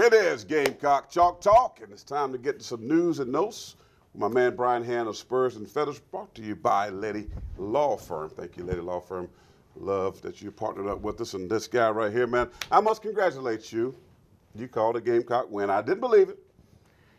It is Gamecock Chalk Talk, and it's time to get to some news and notes. My man Brian Hand of Spurs and Feathers, brought to you by Letty Law Firm. Thank you, Letty Law Firm. Love that you partnered up with us. And this guy right here, man, I must congratulate you. You called a Gamecock win. I didn't believe it,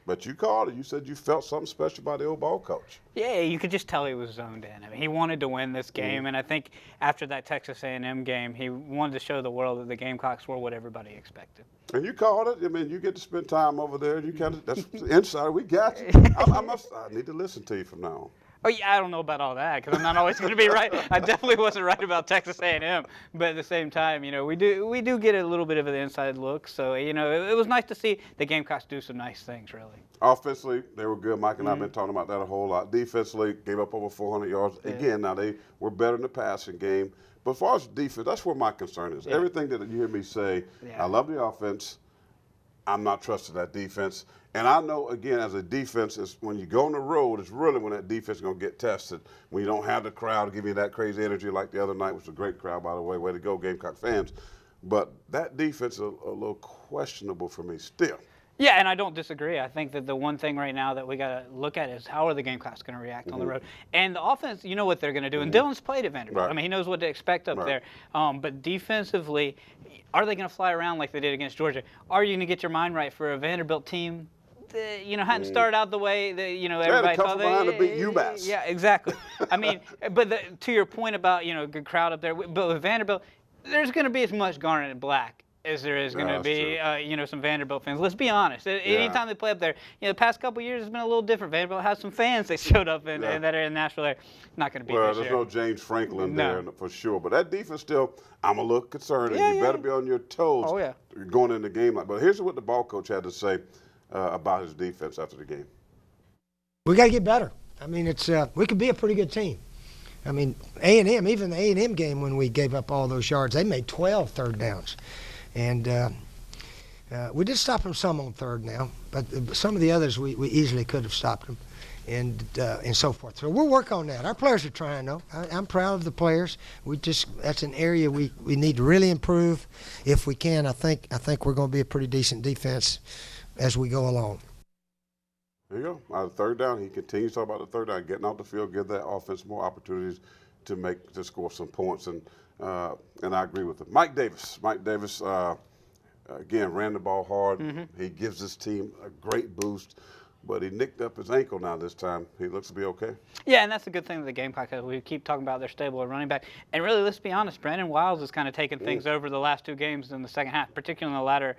but you called it. You said you felt something special about the old ball coach. Yeah, you could just tell he was zoned in. I mean, he wanted to win this game, and I think after that Texas A&M game, he wanted to show the world that the Gamecocks were what everybody expected. And you called it. I mean, you get to spend time over there. You kind of, that's the insider. We got you. I need to listen to you from now on. Oh, yeah, I don't know about all that because I'm not always going to be right. I definitely wasn't right about Texas A&M, but at the same time, you know, we do get a little bit of an inside look. So, you know, it was nice to see the Gamecocks do some nice things, really. Offensively, they were good. Mike and I have been talking about that a whole lot. Defensively, gave up over 400 yards. Yeah. Again, now they were better in the passing game. But as far as defense, that's where my concern is. Yeah. Everything that you hear me say, I love the offense. I'm not trusting that defense. And I know, again, as a defense, is when you go on the road, it's really when that defense is going to get tested. When you don't have the crowd to give you that crazy energy like the other night, which was a great crowd, by the way. Way to go, Gamecock fans. But that defense is a little questionable for me still. Yeah, and I don't disagree. I think that the one thing right now that we got to look at is how are the Gamecocks going to react on the road. And the offense, you know what they're going to do. And Dylan's played at Vanderbilt. Right. I mean, he knows what to expect up there. But defensively, are they going to fly around like they did against Georgia? Are you going to get your mind right for a Vanderbilt team that, you know, hadn't started out the way that, you know, everybody thought they behind to beat UMass. Yeah, exactly. I mean, but to your point about, you know, good crowd up there, but with Vanderbilt, there's going to be as much garnet and black as there is going to be, you know, some Vanderbilt fans. Let's be honest. Anytime they play up there, you know, the past couple of years has been a little different. Vanderbilt has some fans that showed up and that are in Nashville there. Not going to be this year. Well, there's no James Franklin there for sure. But that defense still, I'm a little concerned. And you better be on your toes going in the game. But here's what the ball coach had to say about his defense after the game. We got to get better. I mean, it's we could be a pretty good team. I mean, A&M, even the A&M game when we gave up all those yards, they made 12 third downs. And we did stop them some on third now, but some of the others we easily could have stopped them, and so forth. So we'll work on that. Our players are trying, though. I'm proud of the players. That's an area we need to really improve. If we can, I think we're going to be a pretty decent defense as we go along. There you go. Out of third down, he continues to talk about the third down, getting out the field, give that offense more opportunities to score some points, and I agree with him. Mike Davis, again, ran the ball hard. He gives his team a great boost, but he nicked up his ankle now this time. He looks to be okay. Yeah, and that's a good thing with the Gamecocks. We keep talking about their stable of running back. And really, let's be honest, Brandon Wiles has kind of taken things over the last two games in the second half, particularly in the latter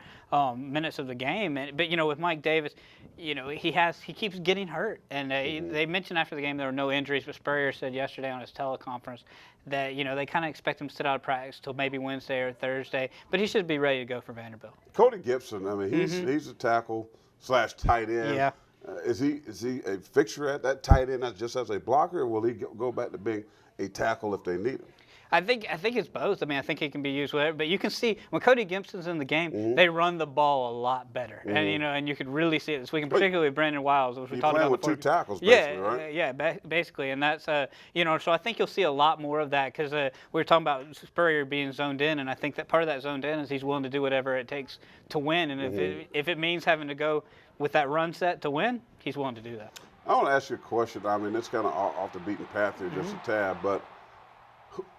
minutes of the game. But, you know, with Mike Davis, you know, he keeps getting hurt. And they mentioned after the game there were no injuries, but Spurrier said yesterday on his teleconference that, you know, they kind of expect him to sit out of practice till maybe Wednesday or Thursday. But he should be ready to go for Vanderbilt. Cody Gibson, I mean, he's a tackle / tight end. Yeah. Is he a fixture at that tight end just as a blocker, or will he go back to being a tackle if they need him? I think it's both. I mean, I think he can be used whatever. But you can see when Cody Gibson's in the game, they run the ball a lot better, and you know, and you could really see it this week, and particularly with Brandon Wiles, which we talked about before. With two tackles, basically, right? Yeah, basically, and that's you know, so I think you'll see a lot more of that because we were talking about Spurrier being zoned in, and I think that part of that zoned in is he's willing to do whatever it takes to win, and if it means having to go with that run set to win, he's willing to do that. I want to ask you a question. I mean, it's kind of off the beaten path here, just a tad, but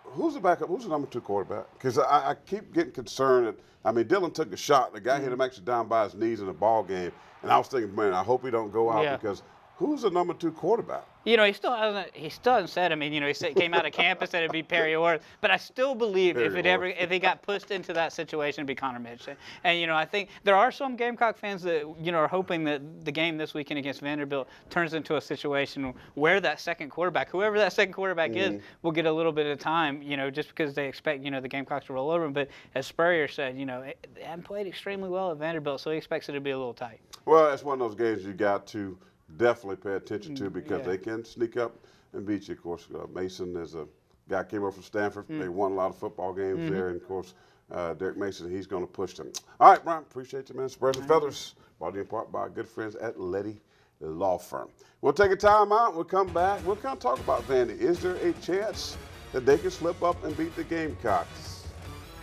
who's the backup? Who's the number 2 quarterback? Because I keep getting concerned that, I mean, Dylan took a shot. The guy hit him actually down by his knees in the ball game, and I was thinking, man, I hope he don't go out because who's the number 2 quarterback? You know, he still hasn't said. I mean, you know, he came out of campus said it'd be Perry Orth, but I still believe if he got pushed into that situation, it'd be Connor Mitch. And you know, I think there are some Gamecock fans that are hoping that the game this weekend against Vanderbilt turns into a situation where that second quarterback, whoever that second quarterback is, will get a little bit of time. You know, just because they expect the Gamecocks to roll over them. But as Spurrier said, they haven't played extremely well at Vanderbilt, so he expects it to be a little tight. Well, it's one of those games you got to definitely pay attention to because they can sneak up and beat you. Of course, Mason is a guy came over from Stanford. They won a lot of football games there, and of course, Derek Mason, he's going to push them. All right, Brian, appreciate you, man. Spurs and Feathers, brought to you in part by our good friends at Letty Law Firm. We'll take a time out. We'll come back. We'll kind of talk about Vandy. Is there a chance that they can slip up and beat the Gamecocks?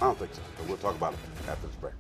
I don't think so, but we'll talk about it after this break.